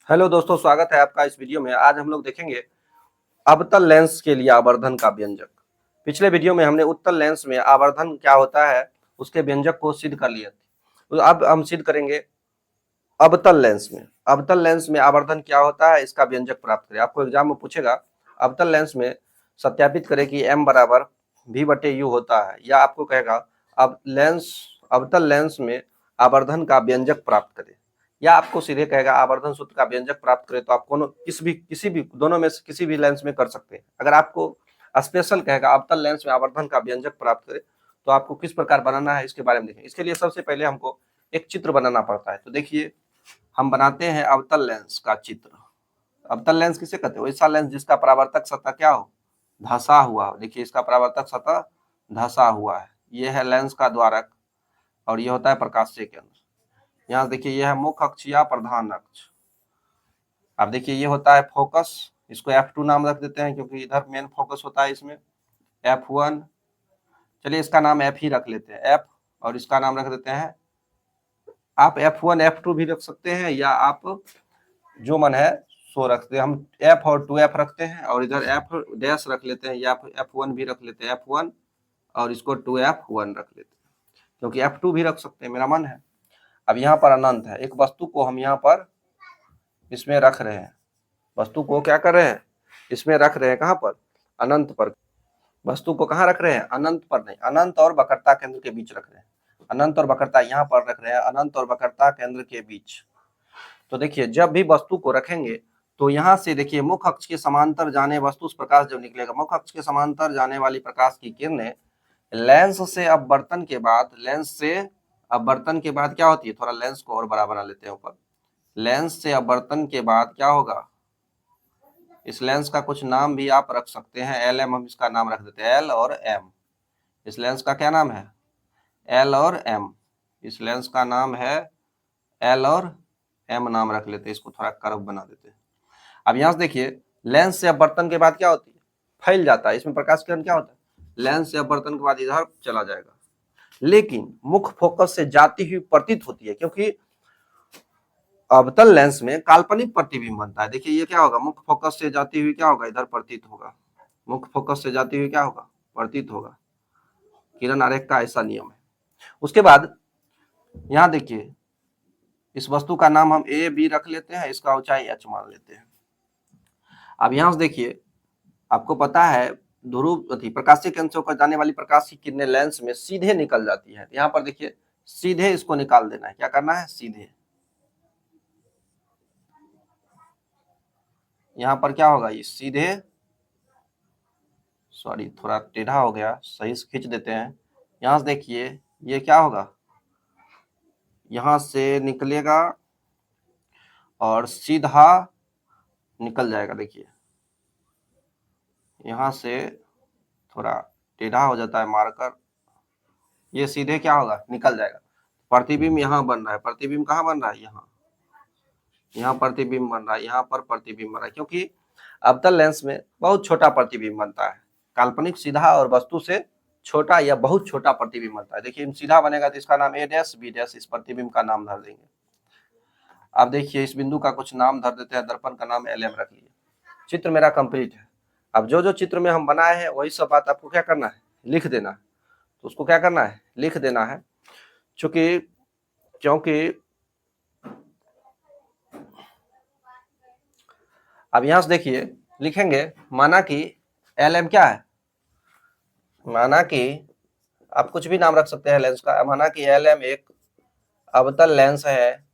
Hello दोस्तों, स्वागत है आपका इस वीडियो में। आज हम लोग देखेंगे अवतल लेंस के लिए आवर्धन का व्यंजक। पिछले वीडियो में हमने उत्तल लेंस में आवर्धन क्या होता है उसके व्यंजक को सिद्ध कर लिया था। तो अब हम सिद्ध करेंगे अवतल लेंस में। अवतल लेंस में आवर्धन क्या होता है, इसका व्यंजक प्राप्त करें। आपको एग्जाम में पूछेगा अवतल लेंस में सत्यापित करें कि m बराबर v/u होता है, या आपको कहेगा अब अवतल लेंस में आवर्धन का व्यंजक प्राप्त करें, या आपको सीधे कहेगा आवर्धन सूत्र का व्यंजक प्राप्त करें। तो आप किसी भी दोनों में से किसी भी लेंस में कर सकते हैं। अगर आपको स्पेशल कहेगा अवतल लेंस में आवर्धन का व्यंजक प्राप्त करें तो आपको किस प्रकार बनाना है इसके बारे में देखें। इसके लिए सबसे पहले हमको एक चित्र बनाना पड़ता है। तो देखिए, हम बनाते हैं अवतल लेंस का चित्र। अवतल लेंस किसे कहते हैं? वैसा लेंस जिसका परावर्तक सतह क्या हो, धंसा हुआ हो। देखिए, इसका परावर्तक सतह धंसा हुआ है। ये है लेंस का द्वारक और ये होता है प्रकाशीय केंद्र। यहाँ देखिए, यह है मुख्य अक्ष या प्रधान अक्ष। अब देखिए, ये होता है फोकस। इसको F2 नाम रख देते हैं क्योंकि इधर मेन फोकस होता है इसमें। F1, चलिए इसका नाम F ही रख लेते हैं, F, और इसका नाम रख देते हैं, आप F1 F2 भी रख सकते हैं या आप जो मन है सो रखते हैं। हम F और 2F रखते हैं और इधर F डैश रख लेते हैं, या F1 भी रख लेते हैं, F1, और इसको 2F1 रख लेते हैं क्योंकि F2 भी रख सकते हैं, मेरा मन है। अब यहाँ पर अनंत है, एक वस्तु को हम यहाँ पर इसमें रख रहे हैं। वस्तु को क्या कर रहे हैं? इसमें रख रहे हैं। कहाँ पर? अनंत पर। वस्तु को कहाँ रख रहे हैं? अनंत पर नहीं, अनंत और वक्रता केंद्र के बीच रख रहे हैं। अनंत और वक्रता यहाँ पर रख रहे हैं, अनंत और वक्रता केंद्र के बीच। तो देखिए, जब भी वस्तु को रखेंगे तो यहाँ से देखिए, मुख्य अक्ष के समांतर जाने वस्तु प्रकाश जब निकलेगा, मुख्य अक्ष के समांतर जाने वाली प्रकाश की किरणें लेंस से अपवर्तन के बाद क्या होती है? थोड़ा लेंस को और बड़ा बना लेते हैं ऊपर। लेंस से अपवर्तन के बाद क्या होगा? इस लेंस का कुछ नाम भी आप रख सकते हैं, LM हम इसका नाम रख देते हैं, L और M। इस लेंस का क्या नाम है? L और M। इस लेंस का नाम है L और M नाम रख लेते हैं, इसको थोड़ा कर्व बना देते हैं। अब यहाँ से देखिए, लेंस से अपवर्तन के बाद क्या होती है? फैल जाता है। इसमें प्रकाश किरण क्या होता है? लेंस से अपवर्तन के बाद इधर चला जाएगा, लेकिन मुख्य फोकस से जाती हुई प्रतीत होती है, क्योंकि अवतल लेंस में काल्पनिक प्रतिबिंब बनता है। देखिए, ये क्या होगा? मुख्य फोकस से जाती हुई क्या होगा? इधर प्रतीत होगा। मुख्य फोकस से जाती हुई क्या होगा? प्रतीत होगा। किरण आरेख का ऐसा नियम है। उसके बाद यहाँ देखिए, इस वस्तु का नाम हम A B रख लेते हैं, इसका ऊंचाई h मान लेते हैं। अब यहाँ से देखिए, आपको पता है ध्रुव प्रकाशीय केंद्र से होकर जाने वाली प्रकाश की किरणें लेंस में सीधे निकल जाती है। यहाँ पर देखिए, सीधे इसको निकाल देना है। क्या करना है? सीधे। यहाँ पर क्या होगा? ये सीधे, सॉरी थोड़ा टेढ़ा हो गया, सही से खींच देते हैं। यहाँ से देखिए, ये क्या होगा? यहाँ से निकलेगा और सीधा निकल जाएगा। देखिए, यहाँ से थोड़ा टेढ़ा हो जाता है मार्कर, ये सीधे क्या होगा? निकल जाएगा। प्रतिबिंब यहाँ बन रहा है। प्रतिबिंब कहाँ बन रहा है? यहाँ प्रतिबिंब बन रहा है, यहाँ पर प्रतिबिंब बन रहा है, क्योंकि अवतल लेंस में बहुत छोटा प्रतिबिंब बनता है। काल्पनिक सीधा और वस्तु से छोटा या बहुत छोटा प्रतिबिंब बनता है। देखिए, सीधा बनेगा तो इसका नाम A डैश B डैश, इस प्रतिबिंब का नाम धर देंगे। अब देखिए, इस बिंदु का कुछ नाम धर देते हैं, दर्पण का नाम LM रख लिए। चित्र मेरा कंप्लीट है। अब जो जो चित्र में हम बनाए हैं वही सब बात आपको क्या करना है? लिख देना है। तो उसको क्या करना है? लिख देना है। क्योंकि अब यहां से देखिए, लिखेंगे, माना कि LM क्या है? माना कि आप कुछ भी नाम रख सकते हैं लेंस का। माना कि LM एक अवतल लेंस है।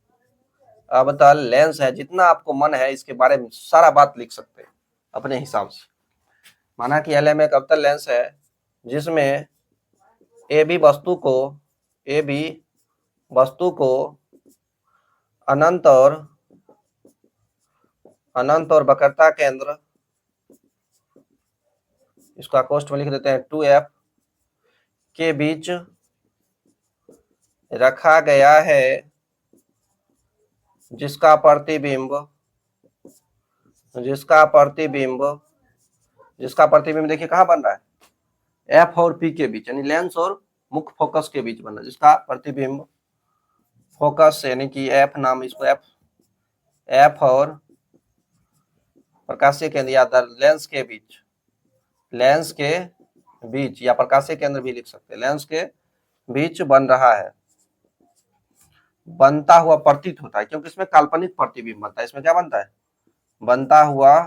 अवतल लेंस है, जितना आपको मन है इसके बारे में सारा बात लिख सकते हैं अपने हिसाब से। माना कि LM एक अवतल लेंस है जिसमें AB वस्तु को अनंत और वक्रता केंद्र, इसका कोष्ठ में लिख देते हैं 2F, के बीच रखा गया है, जिसका प्रतिबिंब देखिए कहाँ बन रहा है? F और P के बीच, यानी लेंस और मुख्य फोकस के बीच बन रहा है, जिसका प्रतिबिंब फोकस यानी कि F नाम, इसको F और प्रकाशीय केंद्र या लेंस के बीच, लेंस के बीच या प्रकाशीय केंद्र भी लिख सकते हैं, लेंस के बीच बन रहा है, बनता हुआ प्रतीत होता है, क्योंकि इसमें काल्पनिक प्रतिबिंब बनता है। इसमें क्या बनता है? बनता हुआ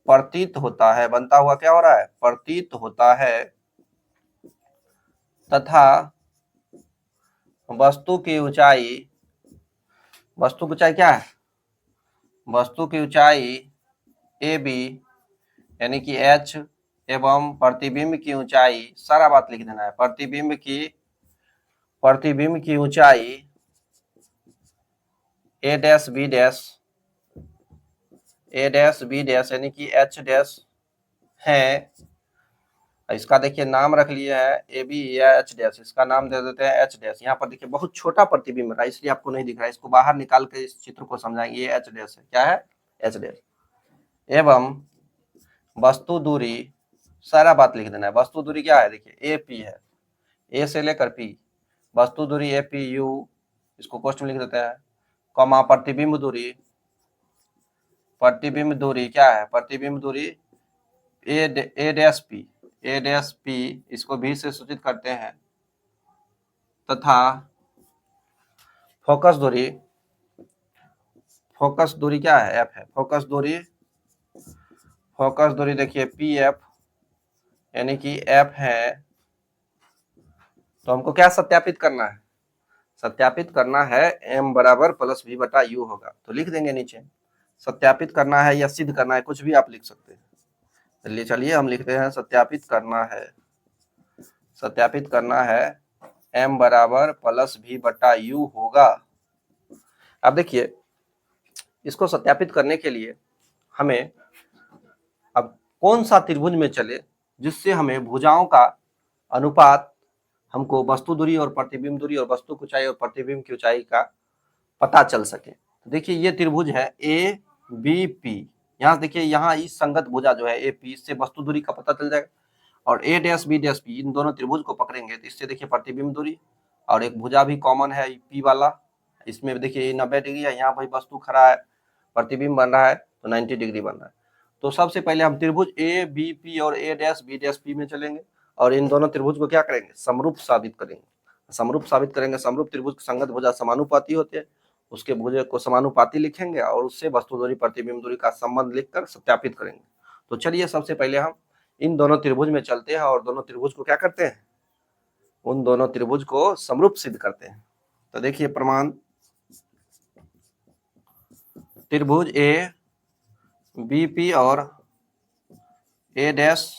प्रतीत होता है। बनता हुआ क्या हो रहा है? प्रतीत होता है। तथा वस्तु की ऊंचाई, वस्तु की ऊंचाई क्या है? वस्तु की ऊंचाई ए बी यानी कि h एवं प्रतिबिंब की ऊंचाई, सारा बात लिख देना है, प्रतिबिंब की ऊंचाई a dash b dash, a dash b dash यानी कि h डैश है। इसका देखिए नाम रख लिया है ए बी या एच डैश, इसका नाम दे देते हैं एच डैश। यहाँ पर देखिए बहुत छोटा प्रतिबिंब है इसलिए आपको नहीं दिख रहा है, इसको बाहर निकाल के इस चित्र को समझाएंगे। ये एच डैश है, क्या है? H dash. एवं वस्तु दूरी, सारा बात लिख देना है। वस्तु दूरी क्या है? देखिए ए पी है, ए से लेकर पी, वस्तु दूरी ए पी यू, इसको कोष्ठ में लिख देते हैं, कॉमा प्रतिबिंब दूरी, प्रतिबिंब दूरी क्या है? प्रतिबिंब दूरी ए डैश पी, ए डैश पी, इसको भी से सूचित करते हैं। तथा फोकस दूरी, फोकस दूरी क्या है? एफ है। फोकस दूरी, फोकस दूरी देखिए पी एफ यानी कि एफ है। तो हमको क्या सत्यापित करना है? सत्यापित करना है m बराबर प्लस v बटा u होगा, तो लिख देंगे नीचे। सत्यापित करना है या सिद्ध करना है, कुछ भी आप लिख सकते हैं। चलिए हम लिखते हैं सत्यापित करना है, सत्यापित करना है m बराबर प्लस v बटा u होगा। अब देखिए इसको सत्यापित करने के लिए हमें अब कौन सा त्रिभुज में चले जिससे हमें भुजाओं का अनुपात, हमको वस्तु दूरी और प्रतिबिंब दूरी और वस्तु की ऊंचाई और प्रतिबिंब की ऊंचाई का पता चल सके। तो देखिए ये त्रिभुज है ए बी पी, यहाँ देखिए यहाँ इस संगत भुजा जो है ए पी, इससे वस्तु दूरी का पता चल जाएगा। और ए डैश बी डैश पी, इन दोनों त्रिभुज को पकड़ेंगे तो इससे देखिए प्रतिबिंब दूरी, और एक भुजा भी कॉमन है पी वाला, इसमें देखिए 90 डिग्री है, यहाँ भाई वस्तु खड़ा है, प्रतिबिंब बन रहा है तो 90 डिग्री बन रहा है। तो सबसे पहले हम त्रिभुज ए बी पी और ए डैश बी डैश पी में चलेंगे और इन दोनों त्रिभुज को क्या करेंगे? समरूप साबित करेंगे। समरूप साबित करेंगे, समरूप त्रिभुज संगत भुजा समानुपाती होते हैं, उसके भुजे को समानुपाती लिखेंगे और उससे वस्तु दूरी प्रतिबिंब दूरी का संबंध लिखकर सत्यापित करेंगे। तो चलिए सबसे पहले हम इन दोनों त्रिभुज में चलते हैं और दोनों त्रिभुज को क्या करते हैं? उन दोनों त्रिभुज को समरूप सिद्ध करते हैं। तो देखिए प्रमाण, त्रिभुज ए बी पी और ए डैश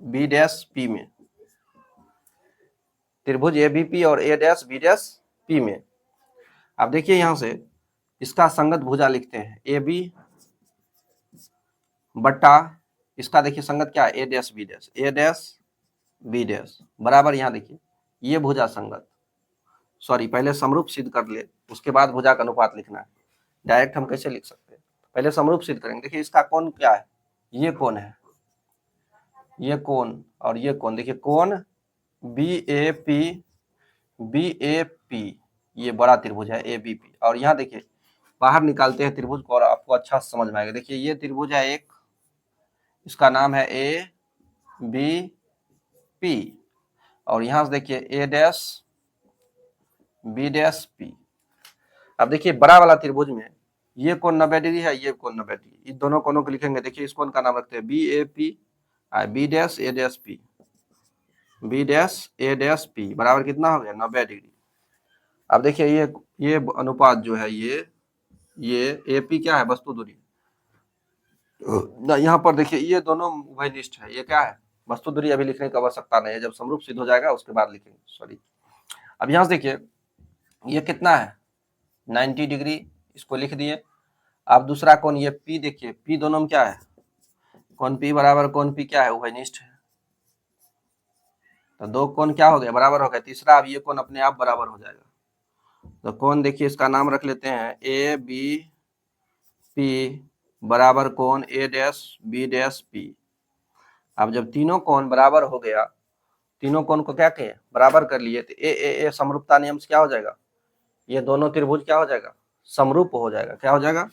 बी डैश पी में, त्रिभुज ए बी पी और ए डैश बी डैश पी में, अब देखिए यहां से इसका संगत भुजा लिखते हैं ए बी बटा, इसका देखिए संगत क्या है? ए dash B dash, A dash B dash बराबर, यहाँ देखिए ये भुजा संगत, सॉरी पहले समरूप सिद्ध कर ले उसके बाद भुजा का अनुपात लिखना है। डायरेक्ट हम कैसे लिख सकते हैं? पहले समरूप सिद्ध करेंगे। देखिए इसका कोण क्या है? ये कोण है, ये कोण और ये कोण, देखिए कोण बी ए पी, ये बड़ा त्रिभुज है ए बी पी। और यहाँ देखिए बाहर निकालते हैं त्रिभुज को और आपको अच्छा समझ में आएगा। देखिए ये त्रिभुज है एक, इसका नाम है ए बी पी, और यहाँ से देखिए ए डैश बी डैश पी। अब देखिए बड़ा वाला त्रिभुज में ये कोण 90 डिग्री है, ये कोण 90 डिग्री, इन दोनों कोणों को लिखेंगे। देखिए इस कोण का नाम रखते हैं B A P, B dash A dash P, B dash A dash P बराबर कितना हो गया? 90 डिग्री। अब देखिए ये अनुपात जो है ये ए पी क्या है? वस्तु दूरी। यहाँ पर देखिए ये दोनों उभयनिष्ठ है, ये क्या है? वस्तु दूरी। अभी लिखने की आवश्यकता नहीं है, जब समरूप सिद्ध हो जाएगा उसके बाद लिखेंगे, सॉरी। अब यहाँ से देखिए ये कितना है? 90 डिग्री, इसको लिख दिए। अब दूसरा कोण ये P, देखिए P दोनों में क्या है? कोण P बराबर कोण P क्या है? उभयनिष्ठ है, तो दो कोण क्या हो गया? बराबर हो गया। तीसरा अब ये कोण अपने आप बराबर हो जाएगा, तो कोण देखिए इसका नाम रख लेते हैं ए बी पी बराबर कोण ए डैश बी डैश पी। अब जब तीनों कोण बराबर हो गया, तीनों कोण को क्या कहे? बराबर कर लिए, तो ए समरूपता नियम से क्या हो जाएगा? ये दोनों त्रिभुज क्या हो जाएगा? समरूप हो जाएगा। क्या हो जाएगा?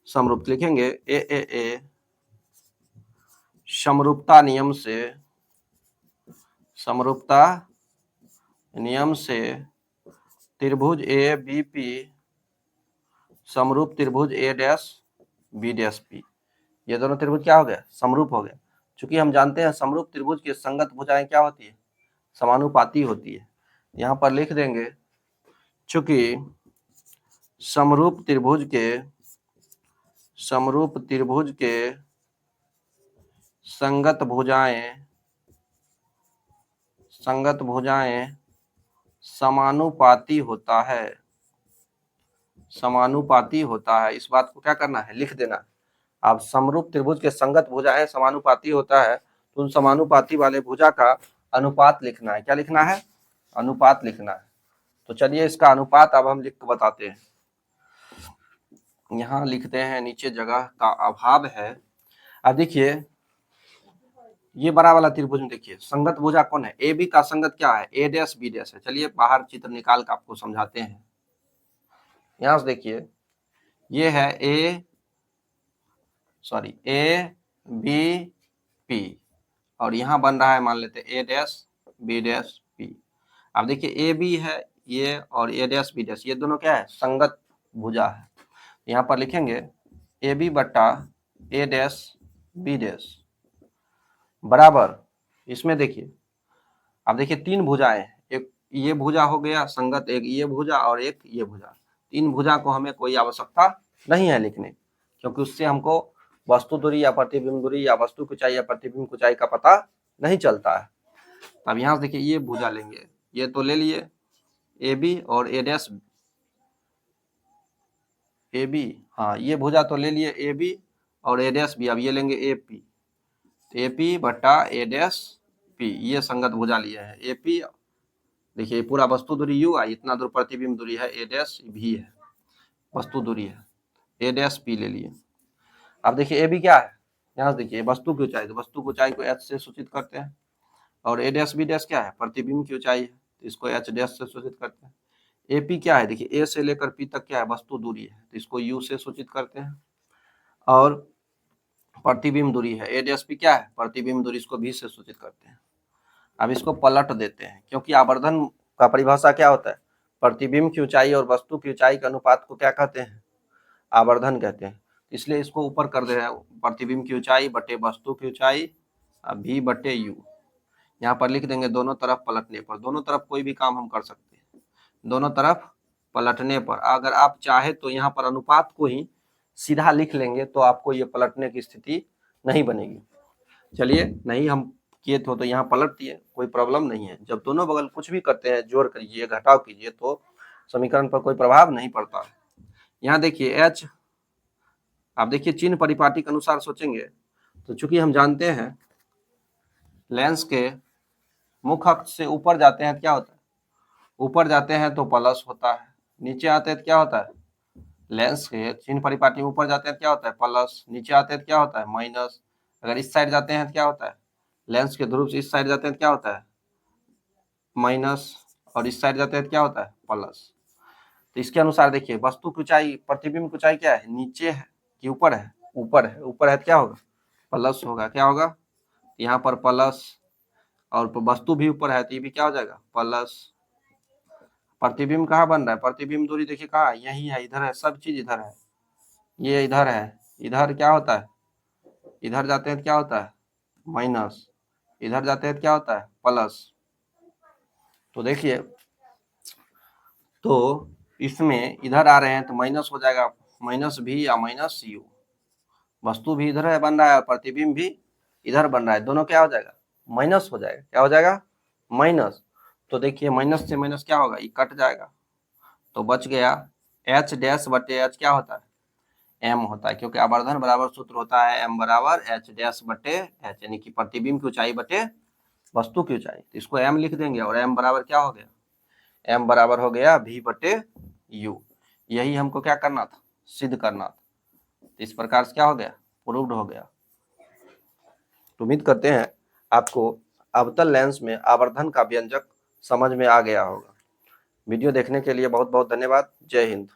समरूप। लिखेंगे ए समरूपता नियम से त्रिभुज ए बी पी समरूप त्रिभुज ए डैश बी डैश पी। ये दोनों त्रिभुज क्या हो गया? समरूप हो गया। चूंकि हम जानते हैं समरूप त्रिभुज की संगत भुजाएं क्या होती है? समानुपाती होती है। यहाँ पर लिख देंगे चूंकि समरूप त्रिभुज के संगत भुजाएं समानुपाती होता है। इस बात को क्या करना है? लिख देना। अब समरूप त्रिभुज के संगत भुजाएं समानुपाती होता है तो उन समानुपाती वाले भुजा का अनुपात लिखना है। क्या लिखना है? अनुपात लिखना है। तो चलिए इसका अनुपात अब हम लिख के बताते हैं। यहाँ लिखते हैं, नीचे जगह का अभाव है। अब देखिए ये बड़ा वाला त्रिभुज में देखिए संगत भुजा कौन है? ए बी का संगत क्या है? ए डैश बी डैश है। चलिए बाहर चित्र निकाल कर आपको समझाते हैं। यहाँ से देखिए ये है ए बी पी और यहाँ बन रहा है मान लेते ए डैश बी डैश पी। अब देखिए ए बी है ये और ए डैश बी डैश, ये दोनों क्या है? संगत भुजा है। यहाँ पर लिखेंगे ए बी बट्टा ए डैश बी डैश बराबर, इसमें देखिए अब देखिए तीन भुजाएं हैं, एक ये भुजा हो गया संगत, एक ये भुजा और एक ये भुजा। तीन भुजा को हमें कोई आवश्यकता नहीं है लिखने, क्योंकि उससे हमको वस्तु दूरी या प्रतिबिंब दूरी या वस्तु की ऊंचाई या प्रतिबिंब की ऊंचाई का पता नहीं चलता है। अब यहाँ से देखिए ये भुजा लेंगे, ये तो ले लिए ए बी और ए डैश ए बी, हाँ ये भुजा तो ले लिए ए बी और ए डैश बी। अब ये लेंगे ए पी, ए पी बट्टा ए डैश पी, ये संगत भुजा लिया है। ए पी देखिए पूरा वस्तु दूरी यू आई, इतना दूर प्रतिबिंब दूरी है ए डैश भी है, वस्तु दूरी है। ए डैश पी ले लिए। अब देखिए ए बी क्या है? यहाँ से देखिए वस्तु की ऊंचाई, तो वस्तु की ऊंचाई को एच से सूचित करते हैं। और ए डैश बी डैश क्या है? प्रतिबिंब की ऊंचाई है, तो इसको एच डैश से सूचित करते हैं। ए पी क्या है? देखिए ए से लेकर पी तक क्या है? वस्तु दूरी है, तो इसको यू से सूचित करते हैं। और प्रतिबिंब दूरी है ए डैश पी क्या है? प्रतिबिंब दूरी, इसको भी से सूचित करते हैं। अब इसको पलट देते हैं, क्योंकि आवर्धन का परिभाषा क्या होता है? प्रतिबिंब की ऊंचाई और वस्तु की ऊंचाई के अनुपात को क्या कहते हैं? आवर्धन कहते हैं। इसलिए इसको ऊपर कर दे रहे हैं, प्रतिबिंब की ऊंचाई बटे वस्तु की ऊंचाई भी बटे यू। यहाँ पर लिख देंगे दोनों तरफ पलटने पर। दोनों तरफ कोई भी काम हम कर सकते हैं, दोनों तरफ पलटने पर। अगर आप चाहे तो यहाँ पर अनुपात को ही सीधा लिख लेंगे तो आपको ये पलटने की स्थिति नहीं बनेगी। चलिए नहीं हम किए तो यहाँ पलट दिए, कोई प्रॉब्लम नहीं है। जब दोनों बगल कुछ भी करते हैं, जोड़ करिए घटाव कीजिए, तो समीकरण पर कोई प्रभाव नहीं पड़ता। यहाँ देखिए एच, आप देखिए चिन्ह परिपाटी के अनुसार सोचेंगे तो चूंकि हम जानते हैं लेंस के मुख्य अक्ष से ऊपर जाते हैं तो क्या होता है? ऊपर जाते हैं तो प्लस होता है, नीचे आते हैं तो क्या होता है? लेंस के चिन्ह परिपाटी ऊपर जाते हैं तो क्या होता है? प्लस, नीचे आते हैं तो क्या होता है? माइनस। अगर इस साइड जाते हैं तो क्या होता है? लेंस के ध्रुव से इस साइड जाते हैं तो क्या होता है? माइनस, और इस साइड जाते हैं तो क्या होता है? प्लस। तो इसके अनुसार देखिए वस्तु की ऊंचाई, प्रतिबिंब की ऊंचाई क्या है? नीचे है कि ऊपर है? ऊपर है। ऊपर है तो क्या होगा? प्लस होगा। क्या होगा? यहाँ पर प्लस, और वस्तु भी ऊपर है तो ये भी क्या हो जाएगा? प्लस। प्रतिबिंब कहाँ बन रहा है? प्रतिबिंब दूरी देखिए कहाँ? यही है, इधर है, सब चीज इधर है, ये इधर है। इधर क्या होता है? इधर जाते हैं तो क्या होता है? माइनस, इधर जाते हैं तो क्या होता है? प्लस। तो देखिए तो इसमें इधर आ रहे हैं तो माइनस हो जाएगा, माइनस भी या माइनस यू। वस्तु भी इधर है बन रहा है और प्रतिबिंब भी इधर बन रहा है, दोनों क्या हो जाएगा? माइनस हो जाएगा। क्या हो जाएगा? माइनस। तो देखिए माइनस से माइनस क्या होगा? ये कट जाएगा, तो बच गया एच डैश बटे एच क्या होता है? एम होता है, क्योंकि आवर्धन बराबर सूत्र होता है एम बराबर एच डैश बटे एच, यानी कि प्रतिबिंब की ऊंचाई बटे वस्तु की ऊंचाई। तो इसको एम लिख देंगे और एम बराबर क्या हो गया? एम बराबर हो गया भी बटे यू। यही हमको क्या करना था? सिद्ध करना था। तो इस प्रकार से क्या हो गया? प्रूव्ड हो गया। तो उम्मीद करते हैं आपको अवतल लेंस में आवर्धन का व्यंजक समझ में आ गया होगा। वीडियो देखने के लिए बहुत बहुत धन्यवाद। जय हिंद।